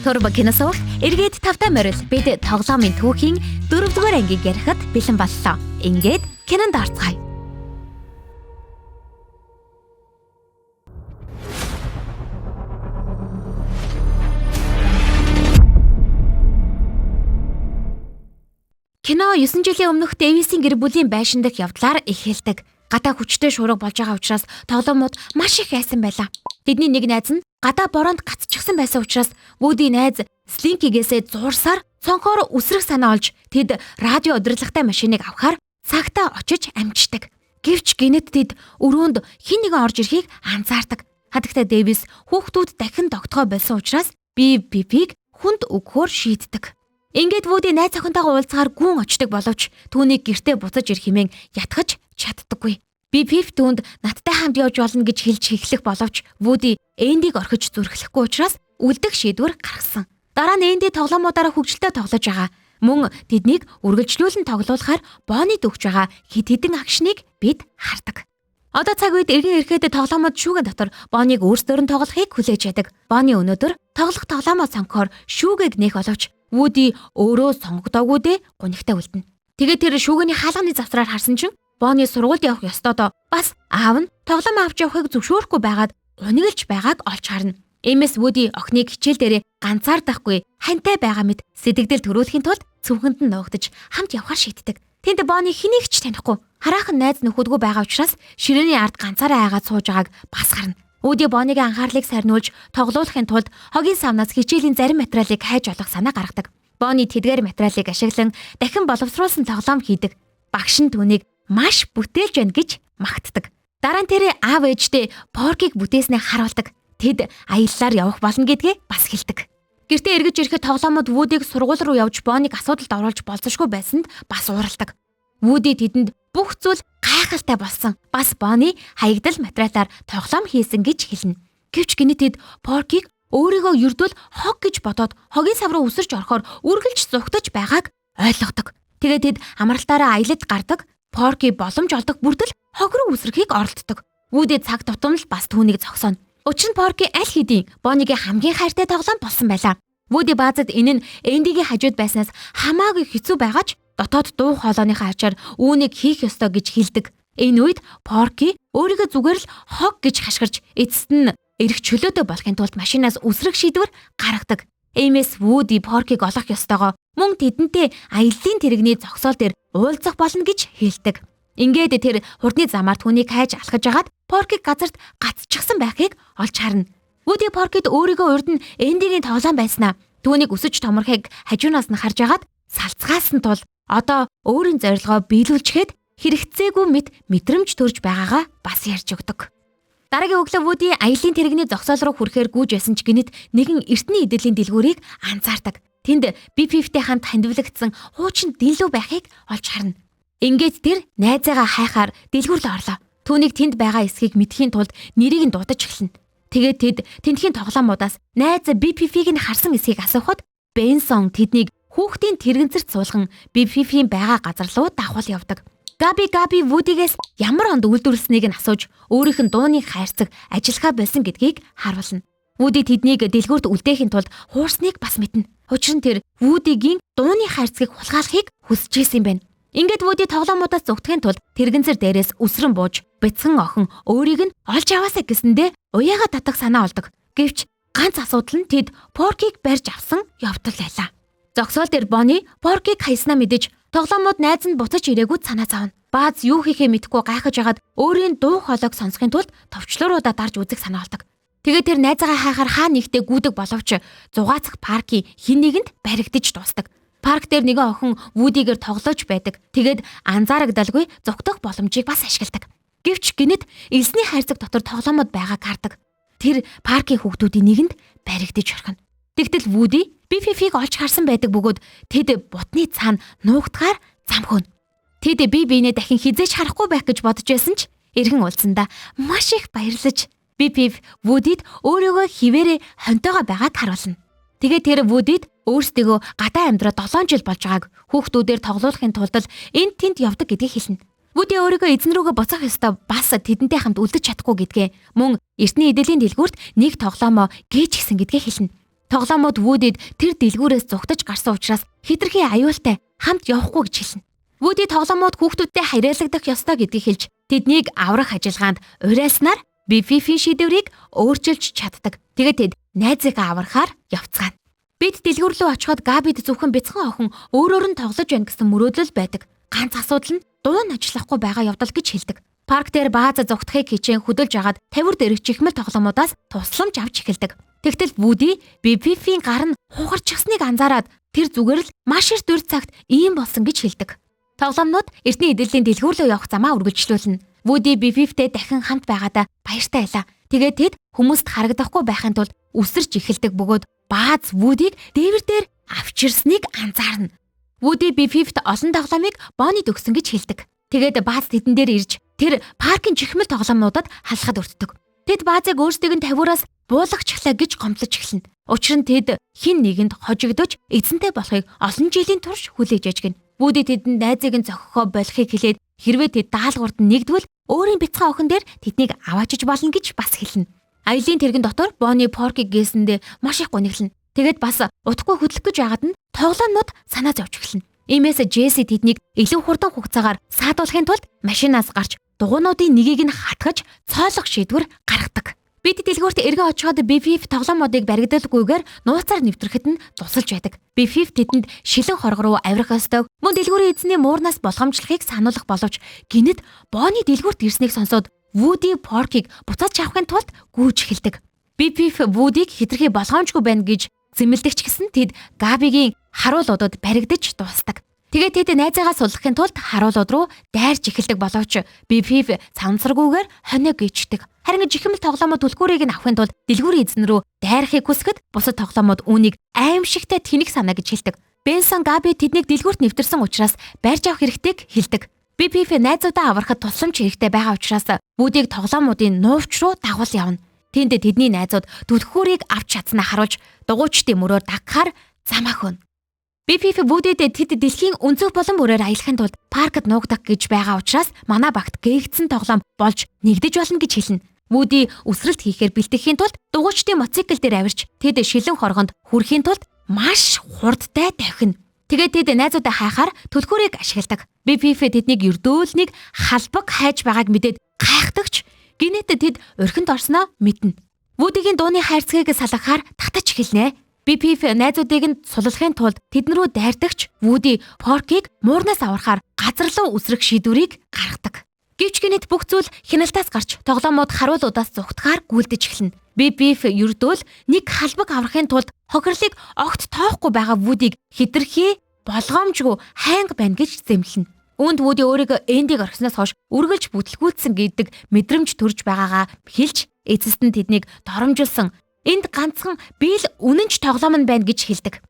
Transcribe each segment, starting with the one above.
Турбо киносуух эргээд тавтай морил бид тоглоомын түүхийн 4-р ангийг ярихад бэлэн боллоо. Ингээд кинонд орцгоё. Кино 9 жилийн өмнөх Дэвисийн гэр бүлийн байшин дэх явдлаар эхэлдэг. Гадаа хүчтэй шуурга болж байгаа учраас тоглоомууд маш их айсан байлаа. Тэдний нэг найз нь гадаа бороонд гацчихсан байсан учраас Вуди найз Слинкигээсээ зуурсаар цонхоор үсрэх санаа олж тэд радио удирдлагатай машиныг авахаар цагтаа очиж амждаг. Гэвч гинэт тэд өрөөнд хэн нэгэн орж ирэхийг анзаардаг. Хадагтай Дэвис хүүхдүүд дахин тогтгоо болсон учраас Пипиг хүнд өгөхөөр шийддэг. Ингээд Вуди найз охинтойгоо уулзахаар гүн очдог боловч түүнийг гэртээ буцаж ирэх хэмээн ятгах чаддаггүй. Пип түүнд надтай хамт явж болно гэж хэлж хэглэх боловч Вуди Эндиг орхиж зүрхлэхгүй учраас үлдэх шийдвэр гаргасан. Дараа нь Энди тоглоомуудаараа хөгжилтэй тоглож байгаа. Мөн тэднийг үргэлжлүүлэн тоглуулахаар Боннид өгч байгаа хэд хэдэн акшныг бид хардаг. Одоо цаг үед эргэн ирэхэд тоглоомод шүүгэн дотор Бонниг өөрсдөр нь тоглохыг хүлээж байдаг. Бонни өнөөдөр тоглох тоглоомоо сонгохоор шүүгийг нээх боловч Вуди өөрөө сонгодоогүй дээ гунигтай үлдэнэ. Тэгээд тэр шүүгэний хаалганы завсраар харсан чинь Бонни сургуульд явах ёстой доо. Бас аав нь тоглоом авч явахыг зөвшөөрөхгүй байгаад гуниглж байгааг олж харна. Эмэс Вуди охиныг хичээл дээрээ ганцаардахгүй хантай байгаа мэт сэтгэл төрүүлэхийн тулд цүнхэнд нь нуугдаж хамт явахаар шийддэг. Тэнд Бонни хэнийг ч танихгүй. Хараахан найз нөхөдгүй байгаа учраас ширээний ард ганцаараа айгаад сууж байгааг бас харна. Вуди Боннигийн анхаарлыг сарниулж тоглуулахын тулд хогийн савнаас хичээлийн зарим материалыг хайж олох санаа гаргадаг. Бонни тэдгээр материалыг ашиглан дахин боловсруулсан тоглоом хийдэг. Багш нь түүнийг маш бүтээлж байна гэж магтдаг. Дараа нь тэр аав ээжтэй Поркиг бүтээснээ харуулдаг. Тэд аяллаар явах болно гэдгээ бас хэлдэг. Гэртээ эргэж ирэхэд тоглоомод Вудиг сургууль руу явж Бонниг асуудалд оруулж болцошгүй байсанд бас ууралдаг. Вуди тэдэнд бүх зүйл гайхалтай болсон. Бас Бонни хаягдал материалаар тоглоом хийсэн гэж хэлнэ. Гэвч гинэтэд Поркиг өөрийгөө ердөө хог гэж бодоод хогийн сав руу үсэрч орохоор үргэлж зугтаж байгааг ойлгодог. Тэгээд тэд амралтаараа аялалд гардаг. Порки боломж олдог бүртэл хог руу үсрэхийг оролддог. Вуди цаг тутамд бас түүнийг зогсооно. Учир нь Порки аль хэдийн Боннигийн хамгийн хайртай тоглоом болсон байлаа. Вуди баазад энэ нь Эндигийн хажууд байснаас хамаагүй хэцүү байгаач дотоод дуу хоолойныхаа ачаар үүнийг хийх ёстой гэж хэлдэг. Энэ үед Порки өөрийгөө зүгээр л хог гэж хашгирч эцэст нь эрэх чөлөөтэй болохын тулд машинаас үсрэх шийдвэр гаргадаг. Эмэс Вуди Поркиг олох ёстойгоо мөн тэдэнтэй аяллаа тэрэгний зогсоол дээр уулзах болно гэж хэлдэг. Ингээд тэр хурдны замаар түүнийг хайж алхаж агаад Поркиг газарт гацчихсан байхыг олж харна. Вуди Поркид өөрийгөө урд нь Эндигийн тоглоом байснаа түүнийг өсөж томорхыг хажуунаас нь харж агаад салцгаасан тул одоо өөрийн зорилгоо биелүүлчихэд хэрэгцээгүй мэт мэдрэмж төрж байгаагаа бас ярьж өгдөг. Дараагийн өглөө Вуди аяллаа тэрэгний зогсоол руу хүрэхээр гүйж байсан ч гинэт нэгэн эртний эдлийн дэлгүүрийг анзаардаг. Тэнд Пиптэй хамт хандивлагдсан хуучин дэлгүү байхыг олж харна. Ингээд тэр найзаагаа хайхаар дэлгүүр рүү орлоо. Түүнийг тэнд байгаа эсхийг мэдхийн тулд нэрийг нь дуудаж эхэлнэ. Тэгээд тэд тентхийн тоглоомудаас найз Пипиг нь харсан эсхийг асуухад Бенсон тэднийг хүүхдийн тэрэгэнцэрт суулган Пипийн байгаа газар руу давхал явдаг. Габи Вудигээс ямар онд үйлдвэрлэснийг нь асууж өөрийнх нь дууны хайрцаг ажиллахаа болсон гэдгийг харуулна. Вуди тэднийг дэлгүүрт үлдээхийн тулд хуурсныг бас мэднэ. Учир нь тэр Вудигийн дууны хайрцгийг хулгайлахыг хүсэж байсан юм байна. Ингээд Вуди тоглоомудаас зүгтгэхийн тулд тэрэгэнцэр дээрээс үсрэн бууж бяцхан охин өөрийг нь олж аваасаа гэсэндээ уяагаа татах санаа олдог. Гэвч ганц асуудал нь тэд Поркиг барьж авсан явдал байлаа. Зогсоол дээр Бонни Поркиг хайснаа мэдэж тоглоомод найз нь буцаж ирээгүй санаа зовно. Бааз юу хийхээ мэдэхгүй гайхаж агаад өөрийн дуу хоолойг сонсохын тулд товчлууруудаа дарж үзэх санаа олдог. Тэгээд тэр найзаагаа хайхаар хаа нэгтээ гүйдэг боловч зугаацах Парки хин нэгэнд баригдаж дуусдаг. Парк дээр нэгэн охин Вудигээр тоглож байдаг. Тэгээд анзаарагдалгүй зугтах боломжийг бас ашигладаг. Гэвч гинэт элсний хайрцаг дотор тоглоомод байгааг хардаг. Тэр Паркийн хүүхдүүдийн нэгэнд баригдаж орхино. Тэгтэл Вуди Пипиг олж харсан байдаг бөгөөд тэд бутны цаана нуугдахаар замхүүн. Тэд биенээ дахин хизээж харахгүй байх гэж бодож байсан ч эргэн уулзсандаа маш их баярлаж Пип Вудид өөрийгөө хിവэрэ хонтойгоо байгааг харуулна. Тэгээд тэр Вудид өөрсдөө гадаа амьдраа 7 жил болж байгааг хүүхдүүдээр тоглуулахын тулд энд тэнд явдаг гэдгийг хэлнэ. Вуди өөрийгөө эзэн рүүгээ буцаах ёстой бас тэдэнтэй хамт үлдэж чадахгүй гэдгээ мөн эртний эдлийн дэлгүүрт нэг тоглоомоо гээж гисэн гэдгээ хэлнэ. Тоглоомод Вудид тэр дэлгүүрээс зугтаж гарсан учраас хэтэрхий аюултай хамт явахгүй гэж хэлнэ. Вуди тоглоомод хүүхдүүдтэй харьяалагдах ёстой гэдгийг хэлж тэднийг аврах ажиллагаанд уриалснаар Бифифийн шийдвэрийг өөрчилж чаддаг. Тэгээд тэд найзыгаа аврахаар явцгаана. Бид дэлгүүр рүү очиход Габид зөвхөн бяцхан охин өөрөөр нь тоглож байна гэсэн мөрөөдөл байдаг. Ганц асуудал нь дуун ажиллахгүй байгаа явдал гэж хэлдэг. Парк дээр бааз зугтахыг хичээн хөдөлж агаад тавир дээрх чихмэл тоглоомудаас тусламж авч эхэлдэг. Тэгтэл Вуди Бифифийн гар нь хугарчихсныг анзаараад тэр зүгээр л маш их дүр цагт ийм болсон гэж хэлдэг. Тоглоомнууд эртний эдэллийн дэлгүүр рүү явах замаа үргэлжлүүлнэ. Вуди Бифифтэй дахин хамт байгаадаа баяртай байлаа. Тэгээд тэд хүмүүст харагдахгүй байхын тулд үсэрч эхэлдэг бөгөөд бааз Вудиг дээвэр дээр авчирсныг анзаарна. Вуди Бифифт олон тоглоомыг Боннид өгсөн гэж хэлдэг. Тэгээд бааз тэдэн дээр ирж тэр паркын чихмэл тоглоомнуудад халахад өртдөг. Тэд баазыг өөрсдийг нь тавиураас буулгачихлаа гэж гомдлож эхэлнэ. Учир нь тэд хин нэгэнд хожигдож эзэнтэй болохыг олон жилийн турш хүлээж ажгина. Вуди тэдэнд найзыг нь зохихоо болохыг хэлээд хэрвээ тэд даалгаварт нэгдвэл өөрийн бяцхан охин дээр тэднийг аваачиж болно гэж бас хэлнэ. Аялын тэрэгэн дотор Бонни Поркиг гээсэндээ маш их гониглно. Тэгээд бас утгагүй хөдлөх гэж яагаад нь тоглоомнууд санаа зовж эхэлнэ. Иймээс Джесси тэднийг илүү хурдан хугацаагаар саадуулахын тулд машинаас гарч дугуйнуудын нэгийг нь хатгаж цоолох шийдвэр гаргадаг. Бид дэлгүүрт эргэн очиход Бифиф тоглоомуудыг баригдалгүйгээр нууцаар нэвтрэхэд нь тусалж байдаг. Бифиф тэдэнд шилэн хорго руу авирах ёстой. Мөн дэлгүүрийн эзний муурнаас болгоомжлохыг сануулах боловч гинэд Бонни дэлгүүрт ирснийг сонсоод Вуди Поркиг буцааж авахын тулд гүйж эхэлдэг. Бифиф Вудиг хэтэрхий болгоомжгүй байна гэж зэмлэдэгч гэсэн тэд Габигийн харуулуудад баригдаж дуусдаг. Тэгээд тэд найзаагаа суллахын тулд харуулууд руу дайрч эхэлдэг боловч Бифиф цамцаргүйгээр хонио гიშдэг. Харин жихмэл тоглоомод түлхүүрийг нь авахын тулд дэлгүүрийн эзэн рүү дайрахыг хүсгэд бусад тоглоомод үүнийг аимшигтай тэнэг санаа гэж хэлдэг. Бенсон Габи тэднийг дэлгүүрт нэвтэрсэн учраас барьж авах хэрэгтэйг хэлдэг. Бифиф найзуудаа аврахад тусламж хэрэгтэй байгаа учраас Вудиг тоглоомуудын нуувч руу дагуул явна. Тэнд тэдний найзууд түлхүүрийг авч чадсанаа харуулж дугуйчдын мөрөөр дагахаар замаа хөнө. Бифиф Вудид тэд дэлхийн өнцөг болон мөрөөр аялахын тулд паркд нуугдах гэж байгаа учраас манай багт гээгдсэн тоглоом болж нэгдэж болно гэж хэлнэ. Вуди үсрэлт хийхээр бэлтгэхийн тулд дугуйчдын мотоцикл дээр авирч тэд шилэн хоргонд хүрэхийн тулд маш хурдтай давхина. Тэгээд тэд найзуудаа хайхаар түлхүүрийг ашигладаг. Бифиф тэднийг ердөөлнийг халбаг хайж байгааг мэдээд гайхдагч гинэт тэд орхинд орсноо мэднэ. Вудигийн дууны хайрцгийг салгахаар татаж эхэлнэ. Бифиф найзуудыг нь суллахын тулд тэдэн рүү дайрдагч Вуди Поркиг муурнаас аврахаар газар руу үсрэх шийдвэрийг гаргадаг. Гэвч гинэт бүх зүйл хяналтаас гарч тоглоомод харуулуудаас зүгтгаар гүйлдэж эхэлнэ. Бифиф ердөөл нэг халбаг аврахын тулд хохирлыг огт тоохгүй байгаа Вудиг хэтэрхий болгоомжгүй хайнга байна гэж зэмлэнэ. Үүнд Вуди өөрийгөө эндийг орхисноос хойш үргэлж бүтлгүүлсэн гэдэг мэдрэмж төрж байгаагаа хэлж эцэст нь тэднийг доромжилсан энд ганцхан би л үнэн ч тоглоом нь байна гэж хэлдэг.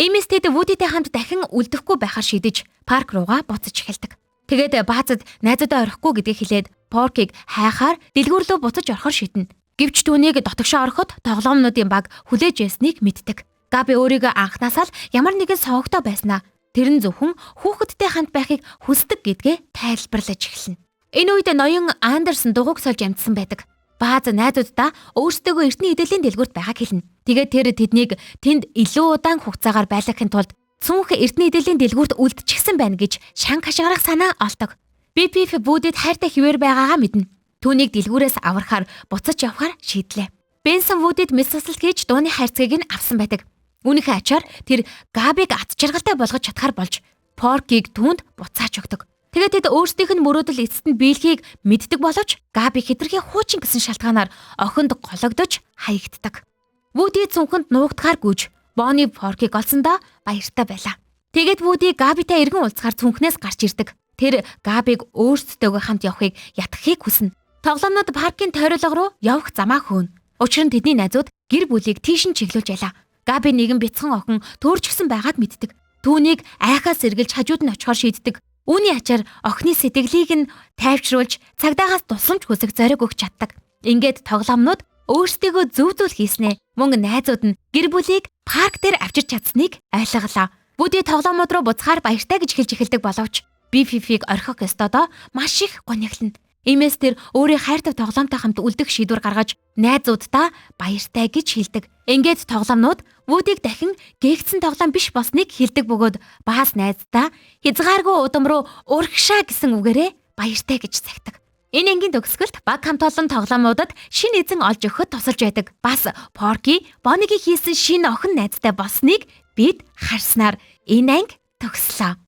Иймээс тэд Вудитэй хамт дахин үлдэхгүй байхаар шийдэж парк руугаа буцаж эхэлдэг. Тэгээд баазад найзуудаа орхихгүй гэдгийг хэлээд Поркиг хайхаар дэлгүүр рүү буцаж орохоор шийднэ. Гэвч түүнийг дотогшоо ороход тоглоомнуудын баг хүлээж ясныг мэддэг. Габи өөрийгөө анхнаасаа л ямар нэгэн соогтой байснаа тэр нь зөвхөн хүүхэдтэй хамт байхыг хүсдэг гэдгээ тайлбарлаж эхэлнэ. Энэ үед ноён Андерсон дугуйг сольж амтсан байдаг. Бааз найзуудаа өөрсдөө эртний эдэлийн дэлгүүрт байгааг хэлнэ. Тэгээд тэр тэднийг тэнд илүү удаан хугацаагаар байлгахын тулд цүнх эртний эдэлийн дэлгүүрт үлдчихсэн байна гэж шанг хашгирах санаа олдог. Бифиф Вудид хайртай хിവэр байгаагаа мэднэ. Түүнийг дэлгүүрээс аврахаар буцаж явахаар шийдлээ. Бенсон Вудид мэс засалт хийж дууны хайрцгийг нь авсан байдаг. Үүнийхээ ачаар тэр Габиг ат жаргалтай болгож чадхаар болж Поркиг түүнд буцааж өгдөг. Тэгээд тэд өөрсдийнх нь мөрөөдөл эцэст нь биелэхийг мэддэг боловч Габи хэтэрхий хуучин гэсэн шалтгаанаар охинд гологдож хаягддаг. Вуди цүнхэнд нуугдахаар гүйж Бонни Поркиг олсондоо баяртай байлаа. Тэгээд Вуди Габитай эргэн уулзахаар цүнхнээс гарч ирдэг. Тэр Габиг өөрсдөөгээ хамт явахыг ятгахыг хүснэ. Тоглоомнууд паркын тойролго руу явах замаа хөөнө. Учир нь тэдний найзууд гэр бүлийг тийш нь чиглүүлж байлаа. Габи нэгэн бяцхан охин төөрчгсөн байгааг мэддэг. Түүнийг айхаас сэргэлж хажууд нь очихоор шийддэг. Үүний ачаар охины сэтгэлийг нь тайвшруулж цагдаагаас тусламж хүсэх зориг өгч чаддаг. Ингээд тоглоомнууд өөрсдийгөө зөв зүйл хийснээ мөн найзууд нь гэр бүлийг парк дээр авчирч чадсныг ойлголоо. Бүди тоглоомууд руу буцахаар баяртай гэж хэлж эхэлдэг боловч Бифифийг орхих ёстойдоо маш их гониглно. Иймээс тэр өөрийн хайртай тоглоомтой хамт үлдэх шийдвэр гаргаж найзуудаа баяртай гэж хэлдэг. Ингээд тоглоомнууд Вүүдийг дахин гээгдсэн тоглоом биш болсныг хэлдэг бөгөөд баас найздаа хязгааргүй удам руу урагшаа гэсэн үгээрээ баяртай гэж захидаг. Энэ ангийн төгсгөлд баг хамт олон тоглоомуудад шинэ эзэн олж өгөхөд тусалж байдаг. Бас Порки Бонигийн хийсэн шинэ охин найзтай болсныг бид харснаар энэ анги төгслөө.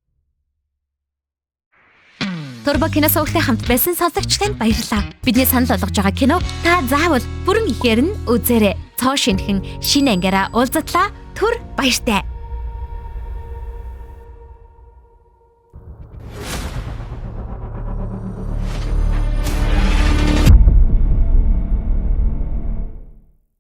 Турбо кино суугтай хамт байсан сонсогч танд баярлалаа. Бидний санал болгож байгаа кино та заавал бүрэн ихээр нь үзээрэй. Цоо шинхэн шинэ ангиараа уулзтлаа. Түр баяртай.